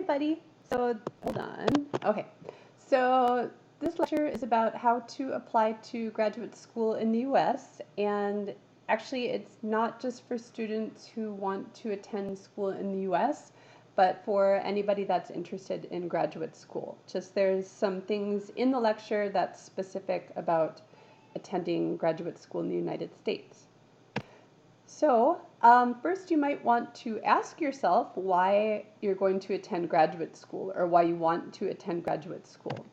everybody. So hold on. Okay. So this lecture is about how to apply to graduate school in the US, and actually it's not just for students who want to attend school in the US, but for anybody that's interested in graduate school. Just there's some things in the lecture that's specific about attending graduate school in the United States. So first you might want to ask yourself why you're going to attend graduate school or why you want to attend graduate school.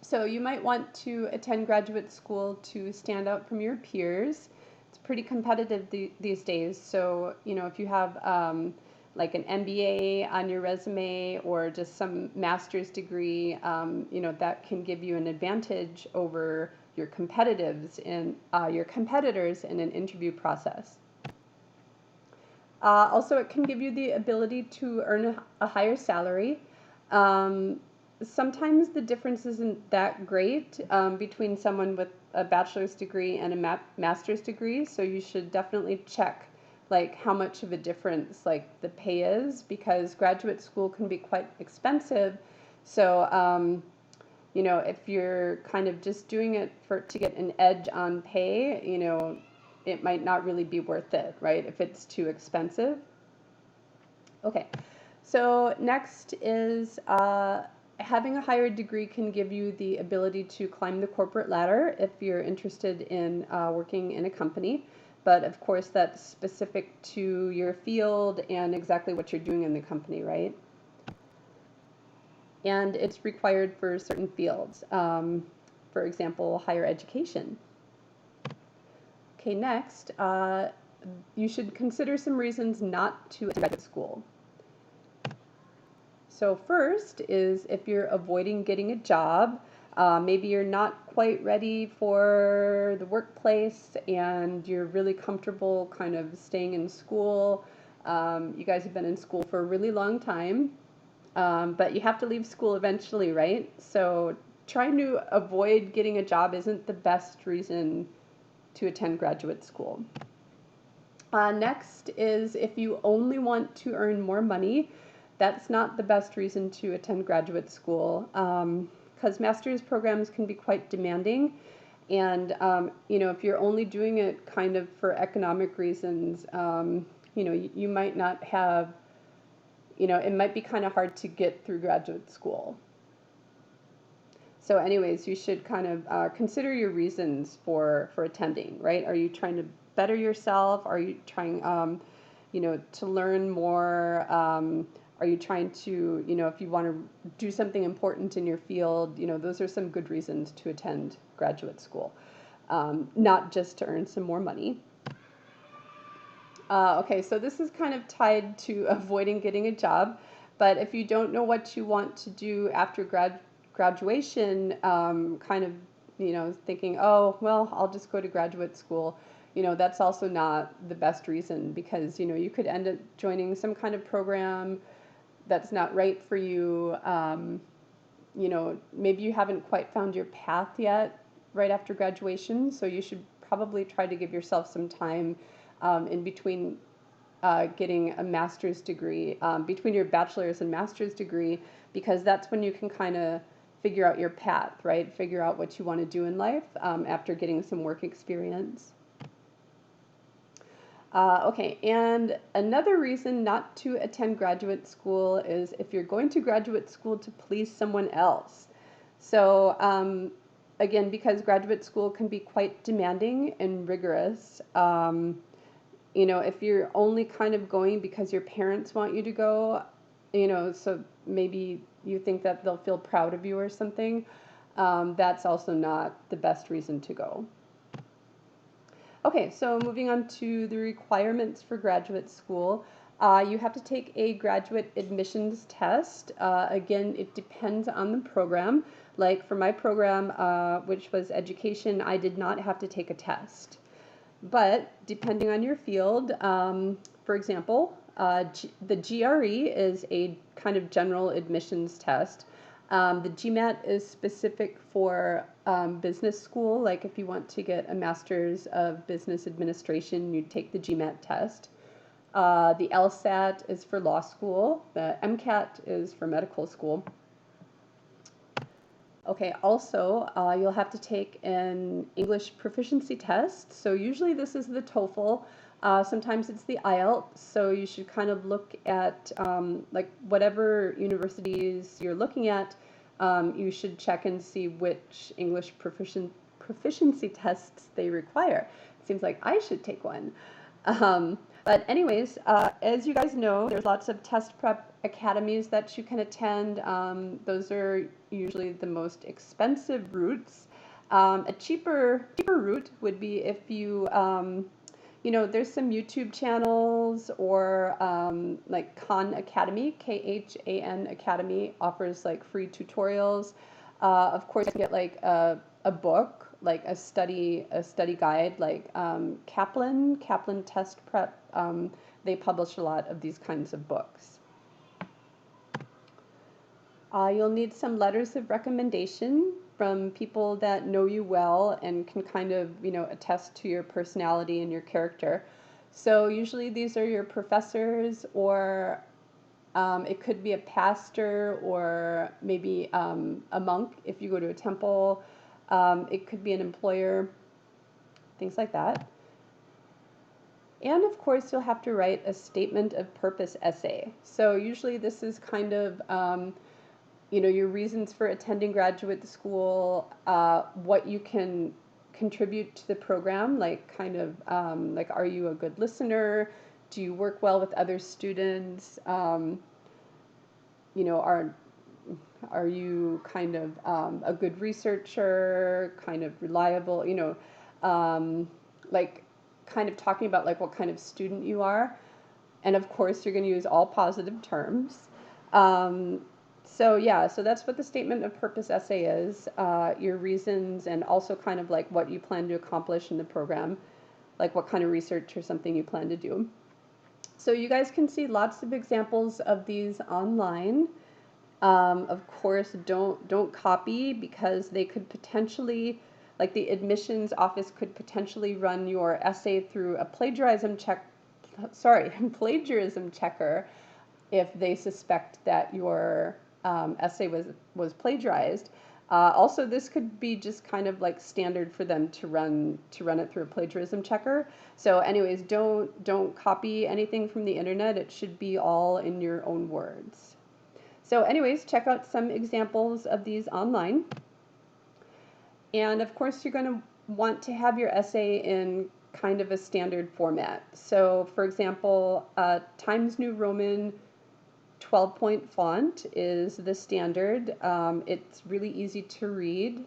So you might want to attend graduate school to stand out from your peers. It's pretty competitive these days. So, you know, if you have like an MBA on your resume or just some master's degree, you know, that can give you an advantage over your competitors in an interview process. Also, it can give you the ability to earn a higher salary. Sometimes the difference isn't that great between someone with a bachelor's degree and a master's degree, so you should definitely check like how much of a difference like the pay is, because graduate school can be quite expensive. So you know, if you're kind of just doing it to get an edge on pay, you know, it might not really be worth it, right, if it's too expensive. Okay, so next is having a higher degree can give you the ability to climb the corporate ladder if you're interested in working in a company. But of course, that's specific to your field and exactly what you're doing in the company, right? And it's required for certain fields, for example, higher education. Okay, next, you should consider some reasons not to attend graduate school. So first is if you're avoiding getting a job, maybe you're not quite ready for the workplace and you're really comfortable kind of staying in school. You guys have been in school for a really long time. But you have to leave school eventually, right? So trying to avoid getting a job isn't the best reason to attend graduate school. Next is if you only want to earn more money, that's not the best reason to attend graduate school, because master's programs can be quite demanding. And, you know, if you're only doing it kind of for economic reasons, you know, you might not have, you know, it might be kind of hard to get through graduate school. So anyways, you should kind of consider your reasons for attending, right? Are you trying to better yourself? Are you trying, you know, to learn more? Are you trying to, you know, if you want to do something important in your field, you know, those are some good reasons to attend graduate school, not just to earn some more money. Okay, so this is kind of tied to avoiding getting a job, but if you don't know what you want to do after graduation, kind of, you know, thinking, oh, well, I'll just go to graduate school, you know, that's also not the best reason, because, you know, you could end up joining some kind of program that's not right for you. You know, maybe you haven't quite found your path yet right after graduation, so you should probably try to give yourself some time in between getting a master's degree, between your bachelor's and master's degree, because that's when you can kind of figure out your path, right? Figure out what you want to do in life after getting some work experience. Okay, and another reason not to attend graduate school is if you're going to graduate school to please someone else. So again, because graduate school can be quite demanding and rigorous, you know, if you're only kind of going because your parents want you to go, you know, so maybe you think that they'll feel proud of you or something, that's also not the best reason to go. Okay, so moving on to the requirements for graduate school. You have to take a graduate admissions test. Again, it depends on the program. Like for my program, which was education, I did not have to take a test. But depending on your field, for example, the GRE is a kind of general admissions test. The GMAT is specific for business school. Like if you want to get a master's of business administration, you take the GMAT test. The LSAT is for law school. The MCAT is for medical school. Okay, also, you'll have to take an English proficiency test. So usually this is the TOEFL. Sometimes it's the IELTS. So you should kind of look at like whatever universities you're looking at. You should check and see which English proficiency tests they require. It seems like I should take one. But anyways, as you guys know, there's lots of test prep academies that you can attend. Those are usually the most expensive routes. A cheaper route would be if you, you know, there's some YouTube channels or like Khan Academy, KHAN Academy offers like free tutorials. Of course, you can get like a book, like a study guide, like Kaplan Test Prep. They publish a lot of these kinds of books. You'll need some letters of recommendation from people that know you well and can kind of, you know, attest to your personality and your character. So usually these are your professors, or it could be a pastor, or maybe a monk if you go to a temple. It could be an employer, things like that. And of course, you'll have to write a statement of purpose essay. So usually this is kind of you know, your reasons for attending graduate school, what you can contribute to the program, like kind of like, are you a good listener? Do you work well with other students? You know, are you kind of a good researcher, kind of reliable, you know, like kind of talking about like what kind of student you are. And of course, you're going to use all positive terms. So yeah, so that's what the statement of purpose essay is, your reasons, and also kind of like what you plan to accomplish in the program, like what kind of research or something you plan to do. So you guys can see lots of examples of these online. Of course, don't copy, because they could potentially, like the admissions office could potentially run your essay through a plagiarism checker if they suspect that your essay was plagiarized. Also, this could be just kind of like standard for them to run it through a plagiarism checker. So anyways, don't copy anything from the internet. It should be all in your own words. So anyways, check out some examples of these online. And of course, you're going to want to have your essay in kind of a standard format. So for example, Times New Roman 12-point font is the standard. It's really easy to read,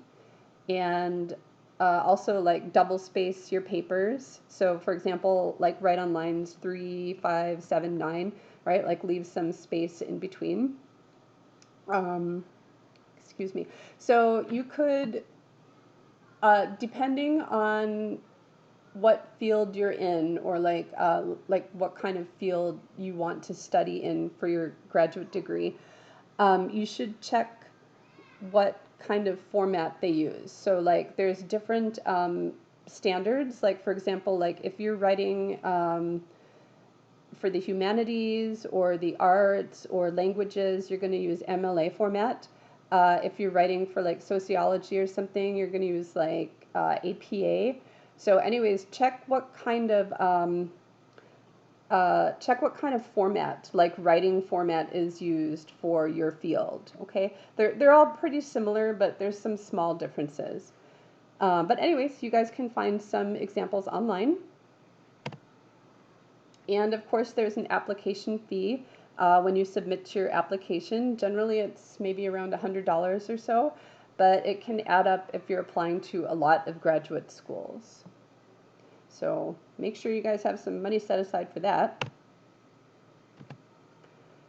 and also like double space your papers. So for example, like write on lines 3, 5, 7, 9, right? Like leave some space in between. Excuse me. So you could, depending on what field you're in, or like what kind of field you want to study in for your graduate degree, you should check what kind of format they use. So like there's different standards. Like for example, like if you're writing for the humanities or the arts or languages, you're going to use MLA format. If you're writing for like sociology or something, you're going to use like APA. So anyways, check what kind of format, like writing format, is used for your field. Okay, they're all pretty similar, but there's some small differences. But anyways, you guys can find some examples online. And of course, there's an application fee when you submit your application. Generally, it's maybe around $100 or so, but it can add up if you're applying to a lot of graduate schools. So make sure you guys have some money set aside for that.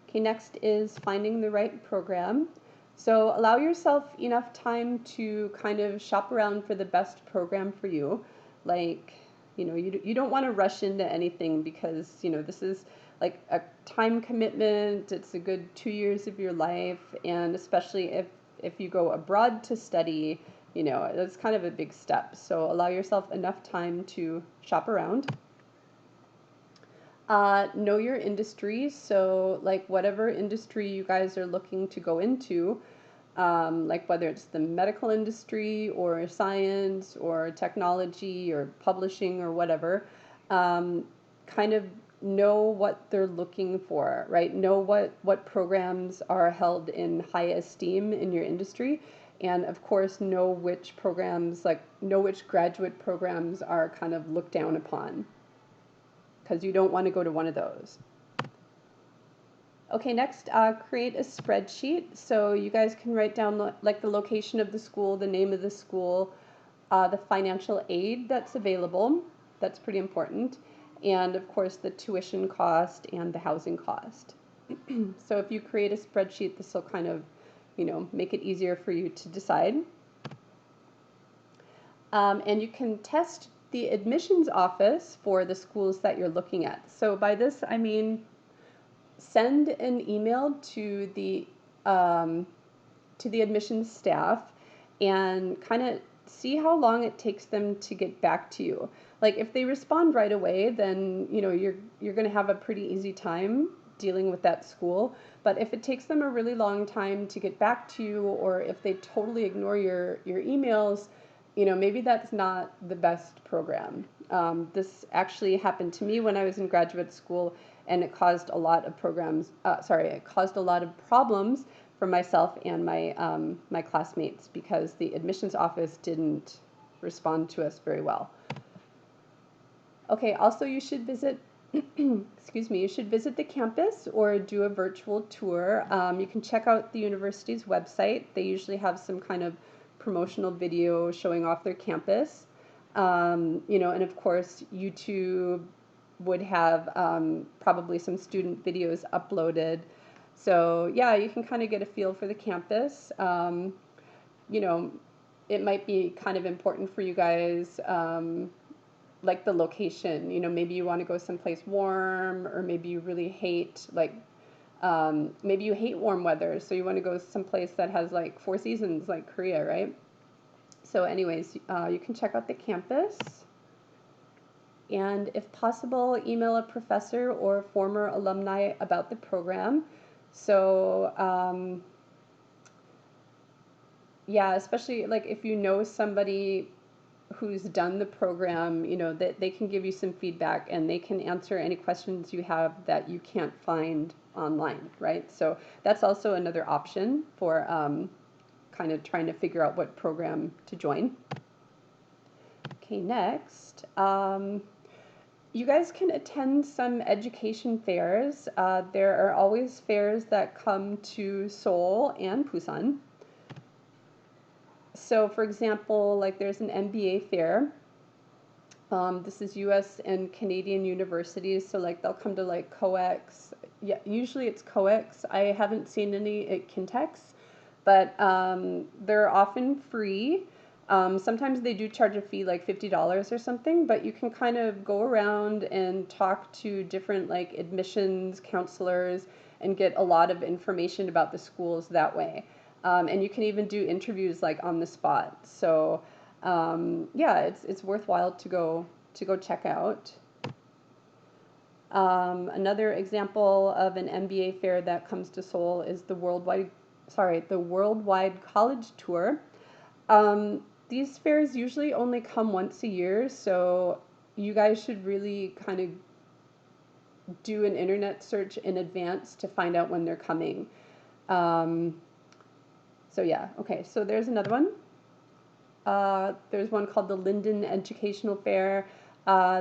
Okay, next is finding the right program. So allow yourself enough time to kind of shop around for the best program for you. Like, you know, you don't want to rush into anything, because, you know, this is like a time commitment. It's a good 2 years of your life, and especially if you go abroad to study, you know, that's kind of a big step. So allow yourself enough time to shop around. Know your industry. So, like, whatever industry you guys are looking to go into, like whether it's the medical industry or science or technology or publishing or whatever, um, kind of know what they're looking for, right? Know what programs are held in high esteem in your industry. And of course, know which programs, like, know which graduate programs are kind of looked down upon, because you don't want to go to one of those. Okay, next, create a spreadsheet. So you guys can write down like the location of the school, the name of the school, the financial aid that's available. That's pretty important. And of course, the tuition cost and the housing cost. So if you create a spreadsheet, this will kind of, make it easier for you to decide. And you can test the admissions office for the schools that you're looking at. So by this, I mean, send an email to the admissions staff and kind of see how long it takes them to get back to you. Like if they respond right away, then you're going to have a pretty easy time dealing with that school. But if it takes them a really long time to get back to you, or if they totally ignore your emails, maybe that's not the best program. This actually happened to me when I was in graduate school, and it caused a lot of it caused a lot of problems for myself and my classmates, because the admissions office didn't respond to us very well. Okay, also you should visit, excuse me, you should visit the campus or do a virtual tour. You can check out the university's website. They usually have some kind of promotional video showing off their campus. And of course, YouTube would have probably some student videos uploaded. So yeah, you can kind of get a feel for the campus. It might be kind of important for you guys, like the location. Maybe you want to go someplace warm, or maybe you really hate, like, maybe you hate warm weather, so you want to go someplace that has like 4 seasons, like Korea, right? So anyways, you can check out the campus. And if possible, email a professor or former alumni about the program. So, yeah, especially like if you know somebody who's done the program, that they can give you some feedback and they can answer any questions you have that you can't find online, right? So that's also another option for kind of trying to figure out what program to join. Okay, next. You guys can attend some education fairs. There are always fairs that come to Seoul and Busan. So for example, like there's an MBA fair. This is US and Canadian universities, so like they'll come to like COEX. Yeah, usually it's COEX. I haven't seen any at Kintex, but they're often free. Sometimes they do charge a fee, like $50 or something, but you can kind of go around and talk to different like admissions counselors and get a lot of information about the schools that way. And you can even do interviews like on the spot. So yeah, it's worthwhile to go check out. Another example of an MBA fair that comes to Seoul is the Worldwide College Tour. These fairs usually only come once a year, so you guys should really kind of do an internet search in advance to find out when they're coming. So yeah, okay, so there's another one. There's one called the Linden Educational Fair.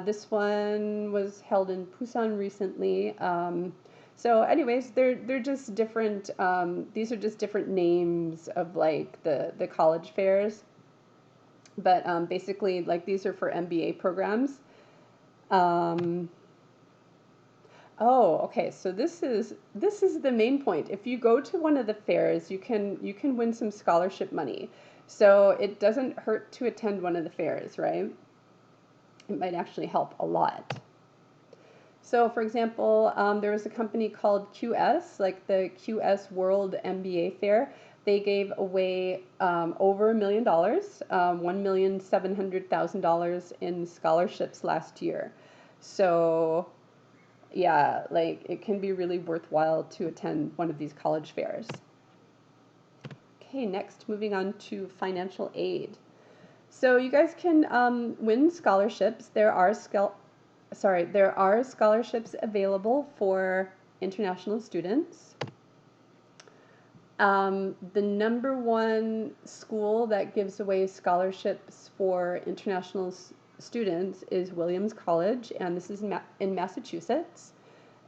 This one was held in Busan recently. So anyways, they're just different, these are just different names of like the college fairs. But basically, like, these are for MBA programs. Oh, okay. So this is the main point. If you go to one of the fairs, you can win some scholarship money. So it doesn't hurt to attend one of the fairs, right? It might actually help a lot. So, for example, there was a company called QS, like the QS World MBA Fair. They gave away over $1 million, $1,700,000 in scholarships last year. So, yeah, like it can be really worthwhile to attend one of these college fairs. Okay, next, moving on to financial aid. So you guys can win scholarships. There are scholarships available for international students. The number one school that gives away scholarships for international students is Williams College, and this is in Massachusetts.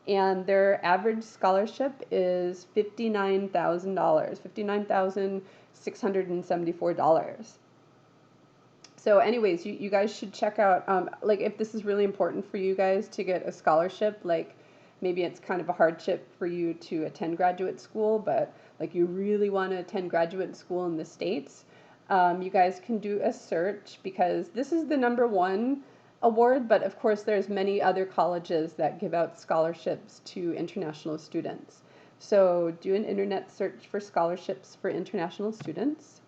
And their average scholarship is $59,000, $59,674. So anyways, you guys should check out, like if this is really important for you guys to get a scholarship, like maybe it's kind of a hardship for you to attend graduate school, but like you really want to attend graduate school in the States, you guys can do a search because this is the number one award, but of course there's many other colleges that give out scholarships to international students. So do an internet search for scholarships for international students.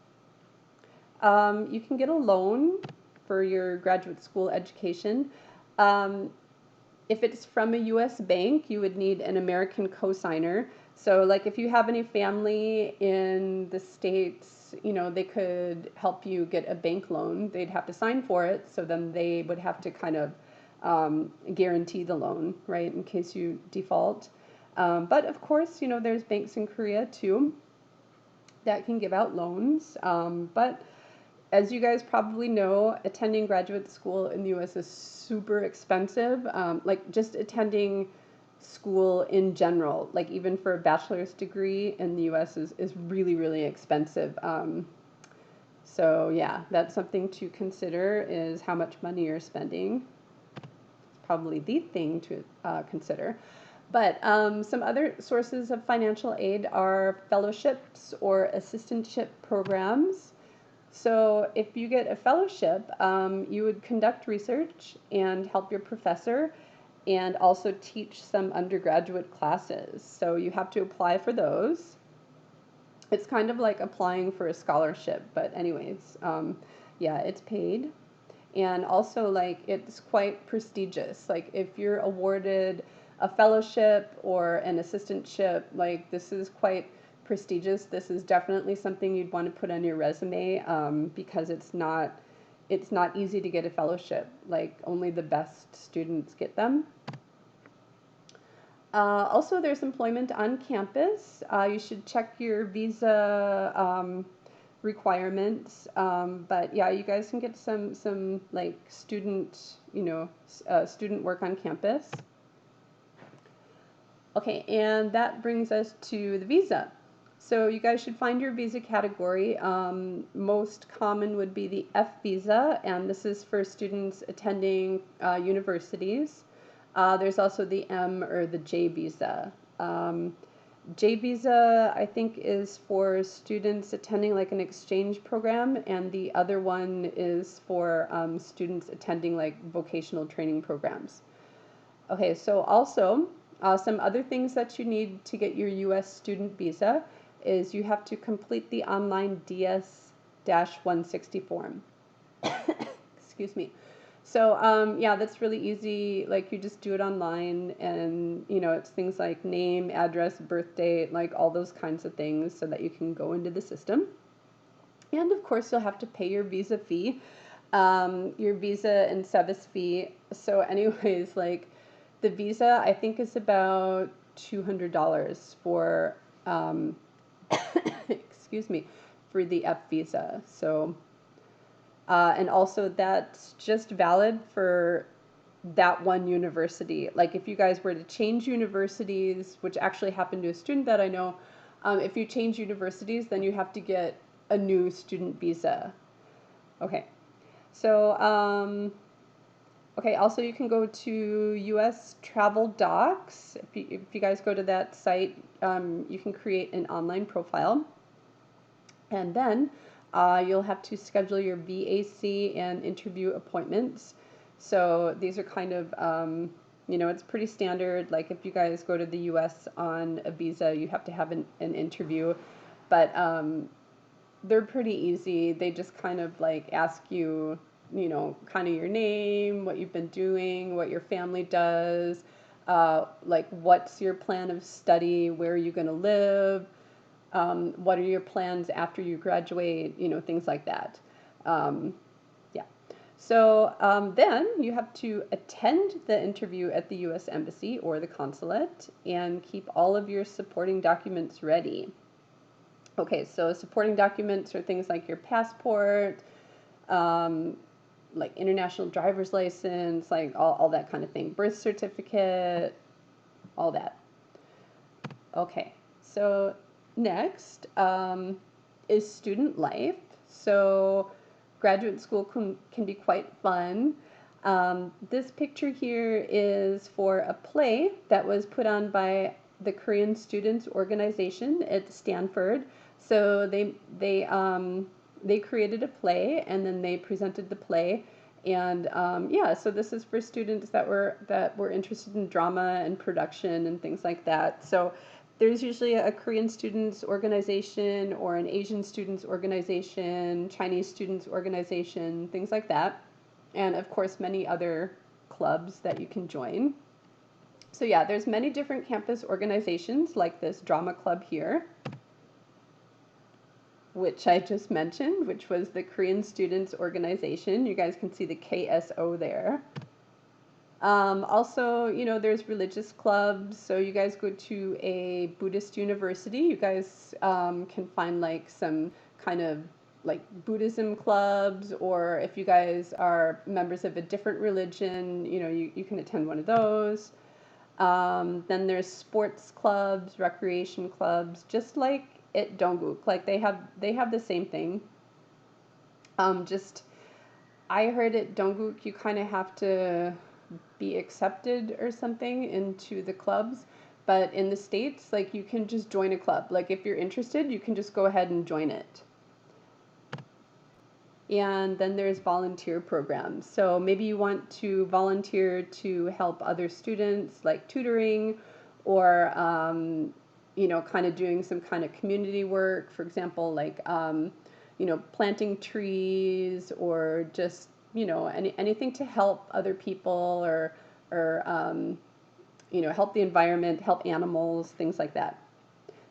You can get a loan for your graduate school education. If it's from a US bank, you would need an American cosigner. So like if you have any family in the States, you know, they could help you get a bank loan. They'd have to sign for it, so then they would have to kind of guarantee the loan, right, in case you default. But of course, you know, there's banks in Korea too that can give out loans. But as you guys probably know, attending graduate school in the US is super expensive. Like just attending school in general, like even for a bachelor's degree in the US is really, really expensive. So yeah, that's something to consider is how much money you're spending. It's probably the thing to consider. But some other sources of financial aid are fellowships or assistantship programs. So if you get a fellowship, you would conduct research and help your professor and also teach some undergraduate classes. So you have to apply for those. It's kind of like applying for a scholarship, but anyways, yeah, it's paid. And also like it's quite prestigious. Like if you're awarded a fellowship or an assistantship, like this is quite prestigious. This is definitely something you'd want to put on your resume because it's not easy to get a fellowship. Like only the best students get them. Also, there's employment on campus. You should check your visa requirements. But yeah, you guys can get some like student, student work on campus. Okay, and that brings us to the visa. So you guys should find your visa category. Most common would be the F visa, and this is for students attending universities. There's also the M or the J visa. J visa, I think, is for students attending like an exchange program, and the other one is for students attending like vocational training programs. Okay, so also some other things that you need to get your U.S. student visa is you have to complete the online DS-160 form. Excuse me. So yeah, that's really easy. Like you just do it online, and it's things like name, address, birth date, like all those kinds of things, so that you can go into the system. And of course, you'll have to pay your visa fee, your visa and SEVIS fee. So, anyways, like the visa, I think is about $200 for, excuse me, for the F visa. So. And also that's just valid for that one university. Like if you guys were to change universities, which actually happened to a student that I know, if you change universities, then you have to get a new student visa. Okay. So, okay, also you can go to US Travel Docs. If you guys go to that site, you can create an online profile. And then you'll have to schedule your VAC and interview appointments. So these are kind of, it's pretty standard. Like if you guys go to the US on a visa, you have to have an interview. But they're pretty easy. They just kind of like ask you, kind of your name, what you've been doing, what your family does. like what's your plan of study, where are you going to live, what are your plans after you graduate, things like that. Um, yeah. So then you have to attend the interview at the U.S. Embassy or the consulate and keep all of your supporting documents ready. Okay, so supporting documents are things like your passport, um, like international driver's license, like all that kind of thing, birth certificate, all that. Okay, so next is student life. So graduate school can be quite fun. This picture here is for a play that was put on by the Korean Students Organization at Stanford. So they created a play and then they presented the play. And yeah, so this is for students that were interested in drama and production and things like that. So there's usually a Korean students organization or an Asian students organization, Chinese students organization, things like that. And of course, many other clubs that you can join. So yeah, there's many different campus organizations like this drama club here, which I just mentioned, which was the Korean Students Organization. You guys can see the KSO there. Also, there's religious clubs. So you guys go to a Buddhist university. You guys can find like some kind of like Buddhism clubs, or if you guys are members of a different religion, you can attend one of those. Then there's sports clubs, recreation clubs, just like at Dongguk. Like they have the same thing. Just I heard at Dongguk you kind of have to be accepted or something into the clubs, but in the States, like you can just join a club. Like if you're interested, you can just go ahead and join it. And then there's volunteer programs. So maybe you want to volunteer to help other students, like tutoring, or kind of doing some kind of community work. For example, like planting trees, or just anything to help other people, or help the environment, help animals, things like that.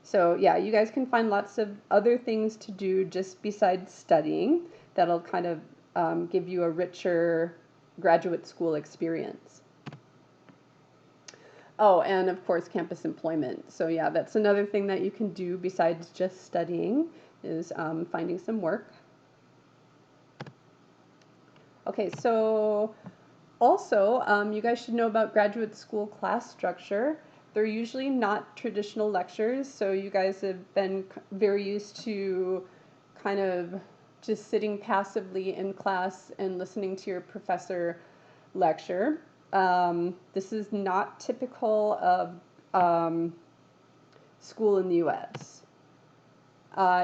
So yeah, you guys can find lots of other things to do just besides studying that'll kind of give you a richer graduate school experience. Oh, and of course, campus employment. So yeah, that's another thing that you can do besides just studying is finding some work. Okay, so also, you guys should know about graduate school class structure. They're usually not traditional lectures, so you guys have been very used to kind of just sitting passively in class and listening to your professor lecture. This is not typical of school in the U.S.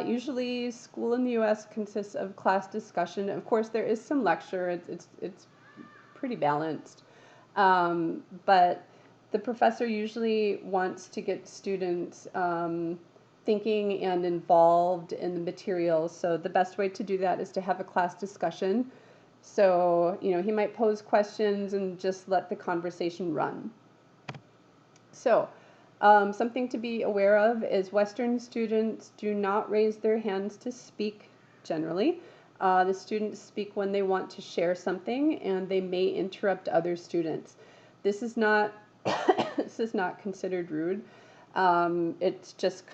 Usually, school in the U.S. consists of class discussion. Of course, there is some lecture. It's pretty balanced. But the professor usually wants to get students thinking and involved in the material. So the best way to do that is to have a class discussion. So, he might pose questions and just let the conversation run. So, something to be aware of is Western students do not raise their hands to speak generally. The students speak when they want to share something, and they may interrupt other students. This is not this is not considered rude. It's just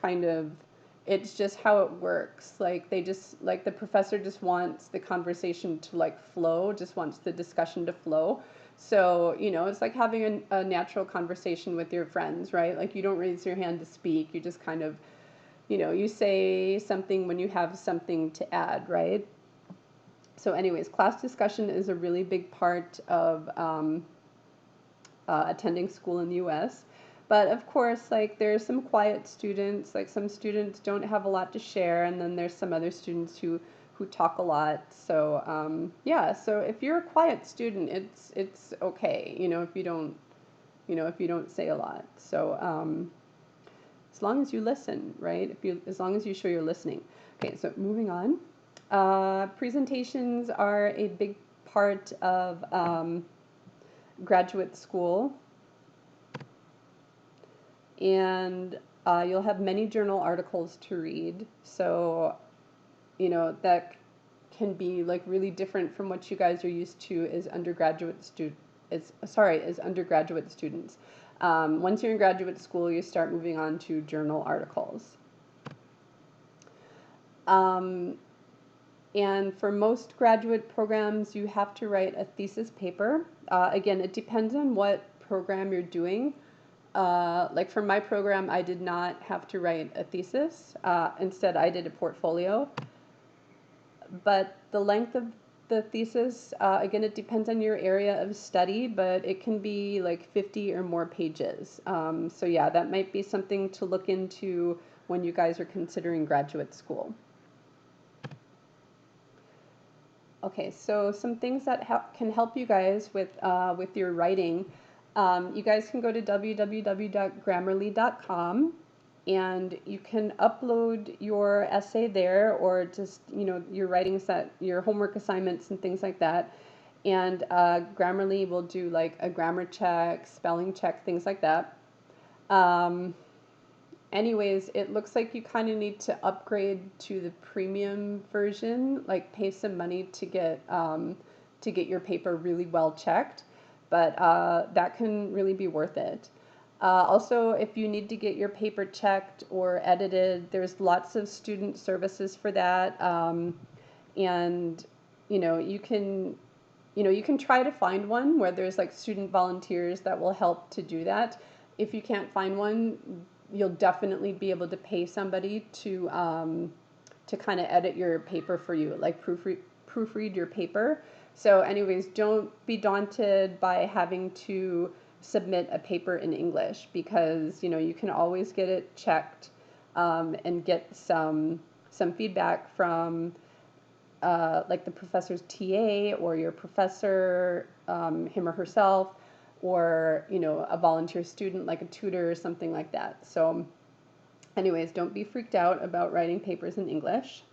it's just how it works. Like the professor just wants the conversation to flow, just wants the discussion to flow. So, it's like having a natural conversation with your friends, right? Like you don't raise your hand to speak. You just kind of, you say something when you have something to add, right? So anyways, class discussion is a really big part of attending school in the U.S. But of course, there's some quiet students, like some students don't have a lot to share, and then there's some other students who talk a lot. So yeah, so if you're a quiet student, it's okay, if you don't say a lot. So as long as you listen, right? As long as you show you're listening. Okay, so moving on. Presentations are a big part of graduate school. and you'll have many journal articles to read. So, that can be like really different from what you guys are used to as as undergraduate students. Once you're in graduate school, you start moving on to journal articles. And for most graduate programs, you have to write a thesis paper. Again, it depends on what program you're doing. Like for my program, I did not have to write a thesis. Instead, I did a portfolio. But the length of the thesis, again, it depends on your area of study, but it can be like 50 or more pages. So yeah, that might be something to look into when you guys are considering graduate school. Okay, so some things that can help you guys with your writing. You guys can go to www.grammarly.com and you can upload your essay there, or just your writings, your homework assignments and things like that. And Grammarly will do like a grammar check, spelling check, things like that. Anyways, it looks like you kind of need to upgrade to the premium version, like pay some money to get your paper really well checked, but that can really be worth it. Also, if you need to get your paper checked or edited, there's lots of student services for that, and you can try to find one where there's like student volunteers that will help to do that. If you can't find one, you'll definitely be able to pay somebody to kind of edit your paper for you, like proofread your paper. So anyways, don't be daunted by having to submit a paper in English, because you can always get it checked and get some feedback from like the professor's TA or your professor, him or herself, or a volunteer student like a tutor or something like that. So anyways, don't be freaked out about writing papers in English.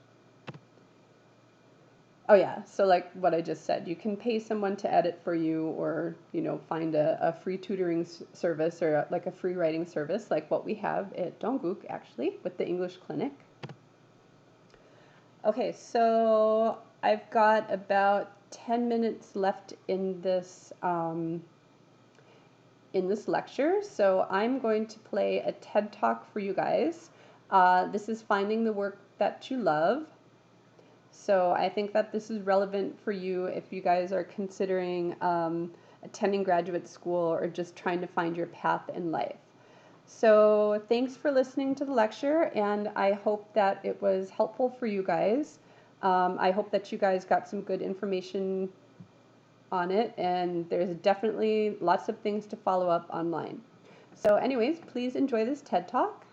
Oh yeah, so like what I just said, you can pay someone to edit for you, or find a free tutoring service, or like a free writing service like what we have at Dongguk, actually, with the English Clinic. Okay, so I've got about 10 minutes left in this lecture, so I'm going to play a TED Talk for you guys. This is Finding the Work That You Love. So I think that this is relevant for you if you guys are considering attending graduate school or just trying to find your path in life. So thanks for listening to the lecture, and I hope that it was helpful for you guys. I hope that you guys got some good information on it, and there's definitely lots of things to follow up online. So anyways, please enjoy this TED Talk.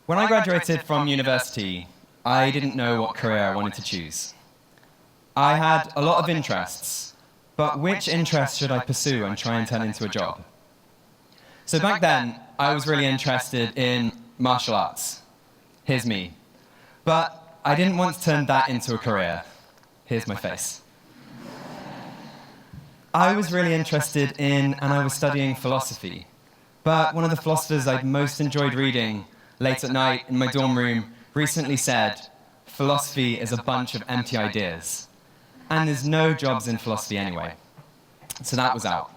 When I graduated from university, I didn't know what career I wanted to choose. I had a lot of interests, but which interest should I pursue and try and turn into a job? So back then, I was really interested in martial arts. Here's me. But I didn't want to turn that into a career. Here's my face. I was really interested in, and I was studying philosophy. But one of the philosophers I'd most enjoyed reading late at night in my dorm room recently said, philosophy is a bunch of empty ideas. And there's no jobs in philosophy anyway. So that was out.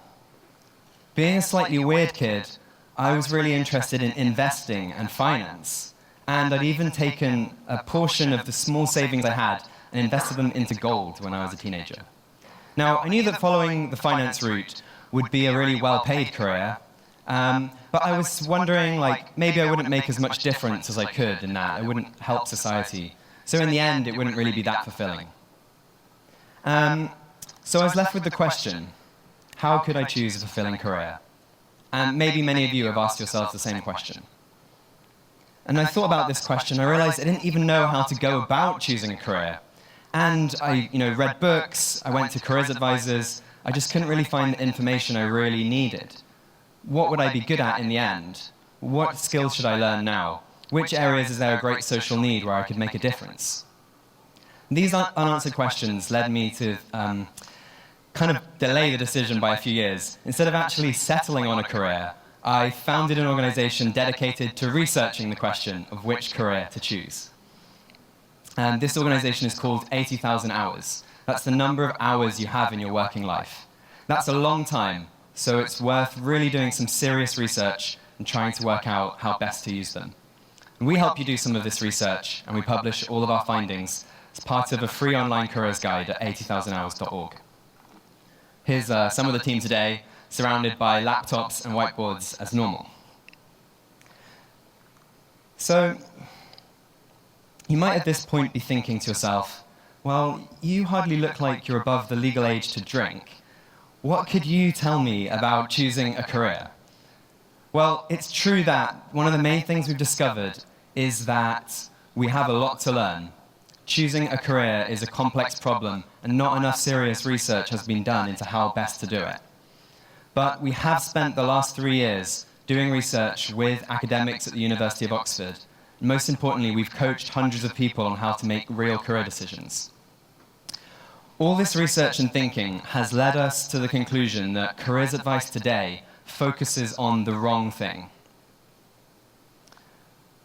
Being a slightly weird kid, I was really interested in investing and finance. And I'd even taken a portion of the small savings I had and invested them into gold when I was a teenager. Now, I knew that following the finance route would be a really well-paid career, but I was wondering, like, maybe I wouldn't make as much difference as I could in that. I wouldn't help society. So in the end, it wouldn't really be that fulfilling. So I was left with the question, how could I choose a fulfilling career? And maybe many of you have asked yourselves the same question. And I thought about this question. I realized I didn't even know how to go about choosing a career. And I read books, I went to careers advisors, I just couldn't really find the information I really needed. What would I be good at in the end? What skills should I learn now? Which areas is there a great social need where I could make a difference? These unanswered questions led me to kind of delay the decision by a few years, instead of actually settling on a career, I founded an organization dedicated to researching the question of which career to choose. And this organization is called 80,000 Hours. That's the number of hours you have in your working life. That's a long time, so it's worth really doing some serious research and trying to work out how best to use them. And we help you do some of this research, and we publish all of our findings as part of a free online careers guide at 80,000hours.org. Here's some of the team today, surrounded by laptops and whiteboards as normal. So, you might at this point be thinking to yourself, well, you hardly look like you're above the legal age to drink. What could you tell me about choosing a career? Well, it's true that one of the main things we've discovered is that we have a lot to learn. Choosing a career is a complex problem, and not enough serious research has been done into how best to do it. But we have spent the last 3 years doing research with academics at the University of Oxford. Most importantly, we've coached hundreds of people on how to make real career decisions. All this research and thinking has led us to the conclusion that careers advice today focuses on the wrong thing.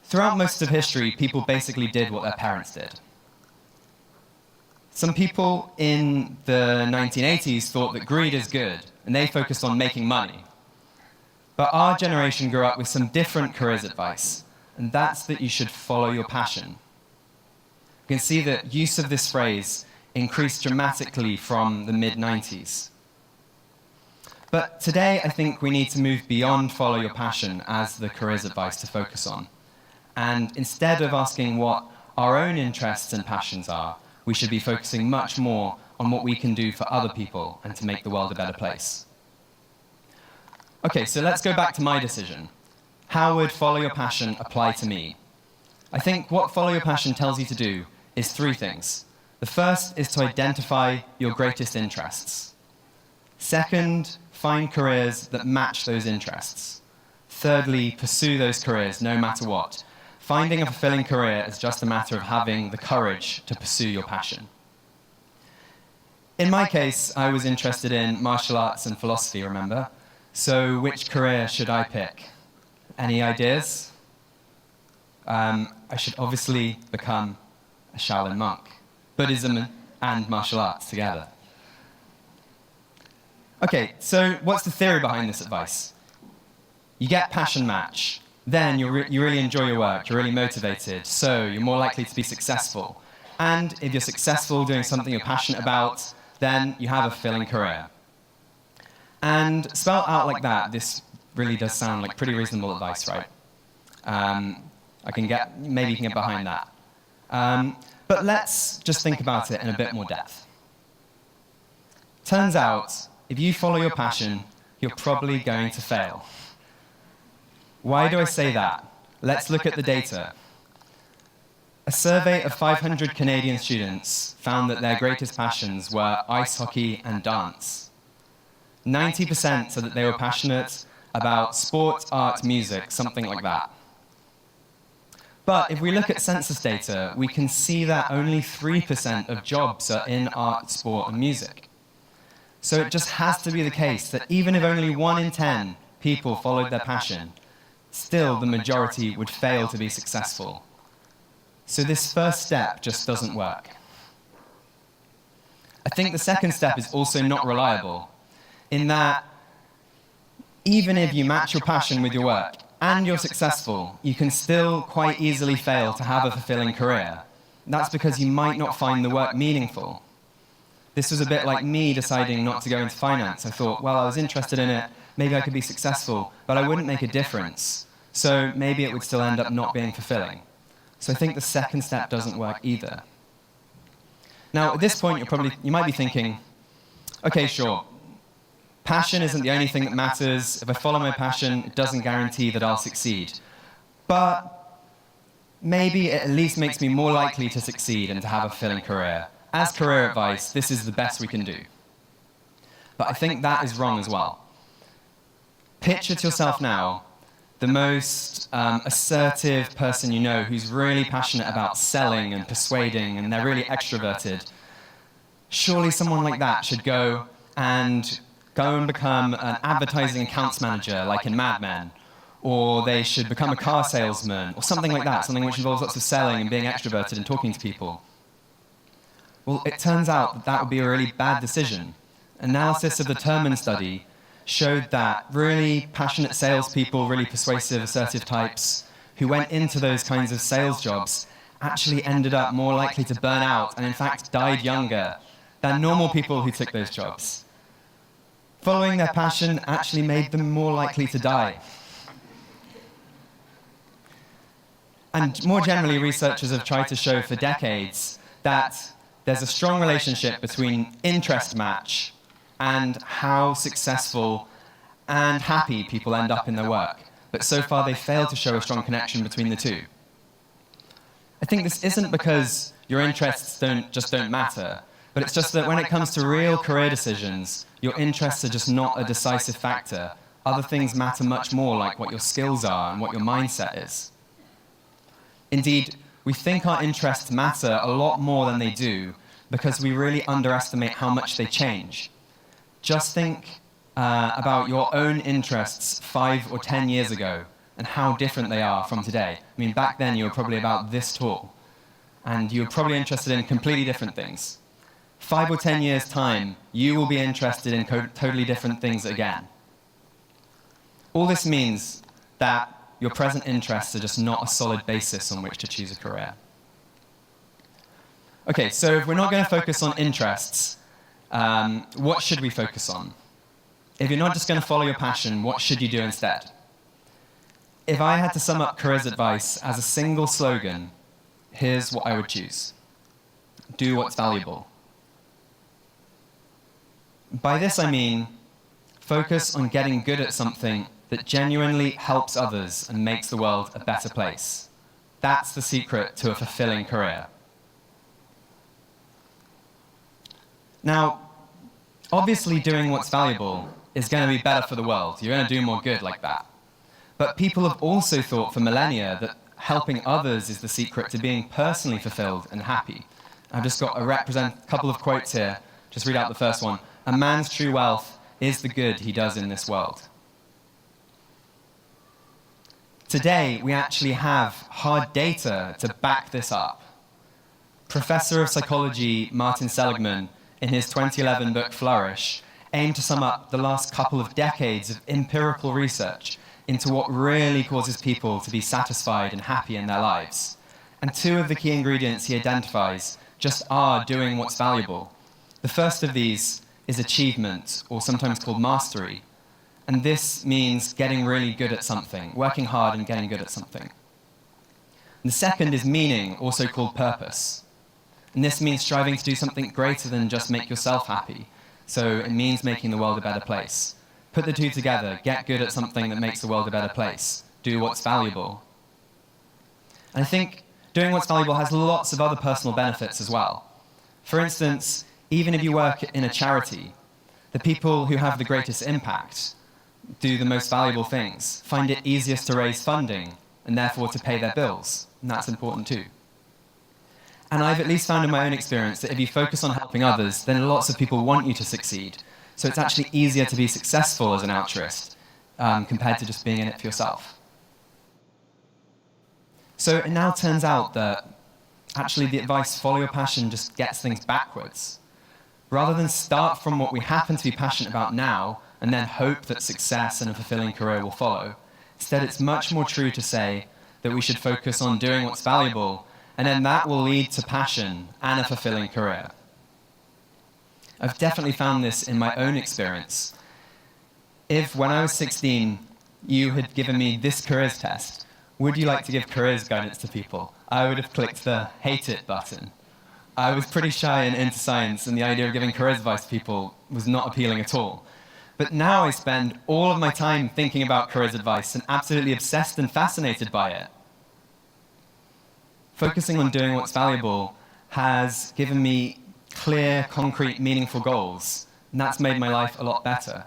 Throughout most of history, people basically did what their parents did. Some people in the 1980s thought that greed is good, and they focused on making money. But our generation grew up with some different careers advice, and that's that you should follow your passion. You can see that use of this phrase increased dramatically from the mid-90s. But today, I think we need to move beyond follow your passion as the careers advice to focus on. And instead of asking what our own interests and passions are, we should be focusing much more on what we can do for other people and to make the world a better place. Okay, so let's go back to my decision. How would follow your passion apply to me? I think what follow your passion tells you to do is 3 things. The first is to identify your greatest interests. Second, find careers that match those interests. Thirdly, pursue those careers no matter what. Finding a fulfilling career is just a matter of having the courage to pursue your passion. In my case, I was interested in martial arts and philosophy, remember? So which career should I pick? Any ideas? I should obviously become a Shaolin monk. Buddhism and martial arts together. Okay, so what's the theory behind this advice? You get passion match. Then you really enjoy your work, you're really motivated, so you're more likely to be successful. And if you're successful doing something you're passionate about, then you have a fulfilling career. And spelled out like that, this really does sound like pretty reasonable advice, right? Maybe you can get behind that. But let's just think about it in a bit more depth. Turns out, if you follow your passion, you're probably going to fail. Why do I say that? Let's look at the data. A survey of 500 Canadian students found that their greatest passions were ice hockey and dance. 90% said that they were passionate about sport, art, music, something like that. But if we look at census data, we can see that only 3% of jobs are in art, sport, and music. So it just has to be the case that even if only 1 in 10 people followed their passion, still the majority would fail to be successful. So this first step just doesn't work. I think the second step is also not reliable, in that even if you match your passion with your work and you're successful, you can still quite easily fail to have a fulfilling career. That's because you might not find the work meaningful. This was a bit like me deciding not to go into finance. I thought, well, I was interested in it, maybe I could be successful, but I wouldn't make a difference. So maybe it would still end up not being fulfilling. So I think the second step doesn't work either. Now, at this point, you might be thinking, okay, sure, passion isn't the only thing that matters. If I follow my passion, it doesn't guarantee that I'll succeed. But maybe it at least makes me more likely to succeed and to have a fulfilling career. As career advice, this is the best we can do. But I think that is wrong as well. Picture to yourself now the most assertive person you know who's really passionate about selling and persuading, and they're really extroverted. Surely someone like that should go and go and become an advertising accounts manager like in Mad Men, or they should become a car salesman, or something like that, something which involves lots of selling and being extroverted and talking to people. Well, it turns out that that would be a really bad decision. Analysis of the Terman study showed that really passionate salespeople, really persuasive, assertive types who went into those kinds of sales jobs actually ended up more likely to burn out and in fact died younger than normal people who took those jobs. Following their passion actually made them more likely to die. And more generally, researchers have tried to show for decades that there's a strong relationship between interest match and how successful and happy people end up in their work. But so far, they failed to show a strong connection between the two. I think this isn't because your interests don't matter, but it's just that when it comes to real career decisions, your interests are just not a decisive factor. Other things matter much more, like what your skills are and what your mindset is. Indeed, we think our interests matter a lot more than they do because we really underestimate how much they change. Just think about your own interests 5 or 10 years ago and how different they are from today. I mean, back then you were probably about this tall, and you were probably interested in completely different things. 5 or 10 years' time, you will be interested in totally different things again. All this means that your present interests are just not a solid basis on which to choose a career. Okay, so if we're not going to focus on interests, what should we focus on? If you're not just going to follow your passion, what should you do instead? If I had to sum up careers advice as a single slogan, here's what I would choose. Do what's valuable. By this I mean, focus on getting good at something that genuinely helps others and makes the world a better place. That's the secret to a fulfilling career. Now, obviously doing what's valuable is going to be better for the world. You're going to do more good like that. But people have also thought for millennia that helping others is the secret to being personally fulfilled and happy. I've just got a couple of quotes here. Just read out the first one. A man's true wealth is the good he does in this world. Today, we actually have hard data to back this up. Professor of psychology Martin Seligman, in his 2011 book Flourish, aimed to sum up the last couple of decades of empirical research into what really causes people to be satisfied and happy in their lives. And 2 of the key ingredients he identifies just are doing what's valuable. The first of these is achievement, or sometimes called mastery. And this means getting really good at something, working hard and getting good at something. And the second is meaning, also called purpose. And this means striving to do something greater than just make yourself happy. So it means making the world a better place. Put the 2 together, get good at something that makes the world a better place. Do what's valuable. And I think doing what's valuable has lots of other personal benefits as well. For instance, even if you work in a charity, the people who have the greatest impact do the most valuable things, find it easiest to raise funding, and therefore to pay their bills. And that's important too. And I've at least found in my own experience that if you focus on helping others, then lots of people want you to succeed. So it's actually easier to be successful as an altruist compared to just being in it for yourself. So it now turns out that actually the advice, follow your passion, just gets things backwards. Rather than start from what we happen to be passionate about now and then hope that success and a fulfilling career will follow, instead it's much more true to say that we should focus on doing what's valuable, and then that will lead to passion and a fulfilling career. I've definitely found this in my own experience. If, when I was 16, you had given me this careers test, would you like to give careers guidance to people? I would have clicked the hate it button. I was pretty shy and into science, and the idea of giving careers advice to people was not appealing at all. But now I spend all of my time thinking about careers advice and absolutely obsessed and fascinated by it. Focusing on doing what's valuable has given me clear, concrete, meaningful goals, and that's made my life a lot better.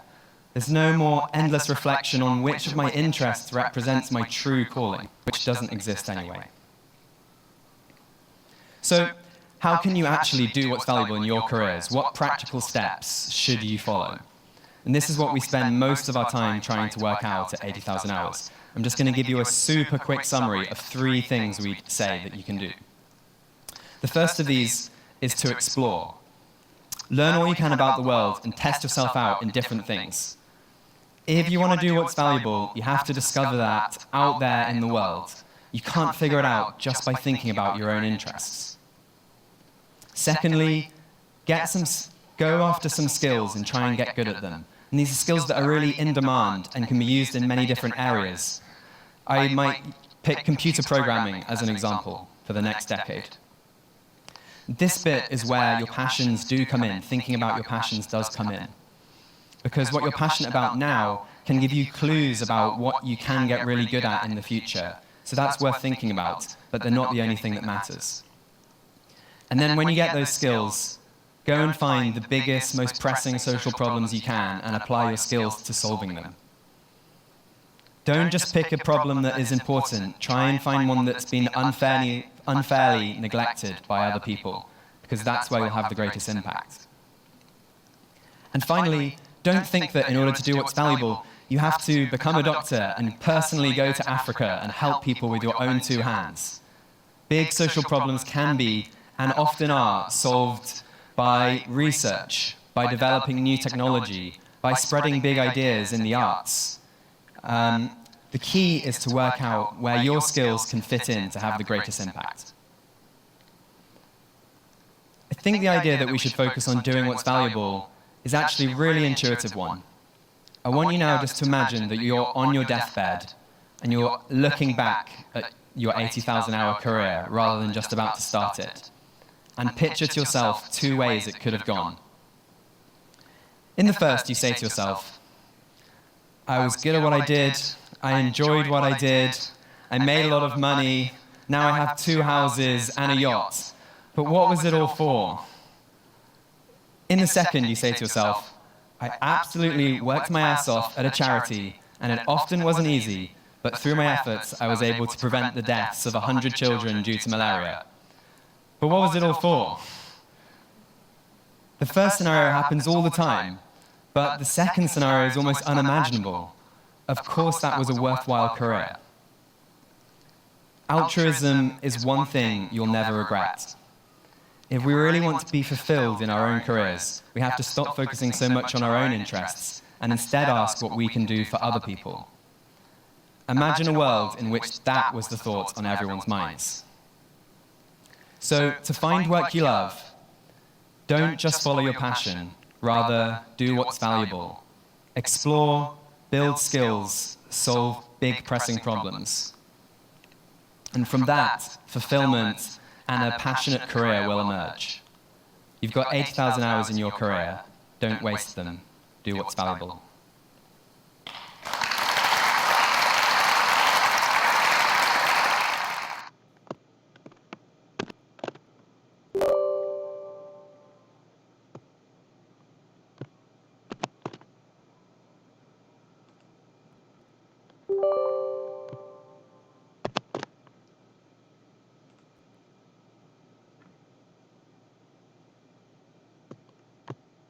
There's no more endless reflection on which of my interests represents my true calling, which doesn't exist anyway. So, how can you actually do what's valuable in your careers? What practical steps should you follow? And this is what we spend most of our time trying to work out at 80,000 hours. I'm just going to give you a super quick summary of 3 things we'd say that you can do. The first of these is to explore. Learn all you can about the world and test yourself out in different things. If you want to do what's valuable, you have to discover that out there in the world. You can't figure it out just by thinking about your own interests. Secondly, go after some skills and try and get good at them. And these are skills that are really in demand and can be used in many different areas. I might pick computer programming as an example for the next decade. This bit is where your passions do come in. Thinking about your passions does come in. Because what you're passionate about now can give you clues about what you can get really good at in the future. So that's worth thinking about, but they're not the only thing that matters. And then when you get those skills, go and find the biggest, most pressing social problems you can and apply your skills to solving them. Don't just pick a problem that is important. Try and find one that's been unfairly neglected by other people, because that's where you'll have the greatest impact. And finally, don't think that in order to do what's valuable, you have to become a doctor and personally go to Africa and help people with your own 2 hands. Big social problems can be, and often are, solved by research, by developing new technology, by spreading big ideas in the arts. The key is to work out where your skills can fit in to have the greatest impact. I think the idea that we should focus on doing what's valuable is actually a really intuitive one. I want you now just to imagine that you're on your deathbed and you're looking back at your 80,000-hour career rather than just about to start it. And picture to yourself 2 ways it could have gone. In the first, you say to yourself, I was good at what I did, I enjoyed what I did, I made a lot of money, now I have 2 houses and a yacht. But what was it all for? In the second, you say to yourself, I absolutely worked my ass off at a charity, and it often wasn't easy, but through my efforts, I was able to prevent the deaths of 100 children due to malaria. But what was it all for? The first scenario happens all the time, but the second scenario is almost unimaginable. Of course that was a worthwhile career. Altruism is one thing you'll never regret. If we really want to be fulfilled in our own careers, we have to stop focusing so much on our own interests and instead ask what we can do for other people. Imagine a world in which that was the thought on everyone's minds. So, to find work you love, don't just follow your passion, rather do what's valuable. Explore, build skills, solve big pressing problems. And from that, fulfillment and a passionate career will emerge. You've got 80,000 hours in your career. Don't waste them. Do what's valuable.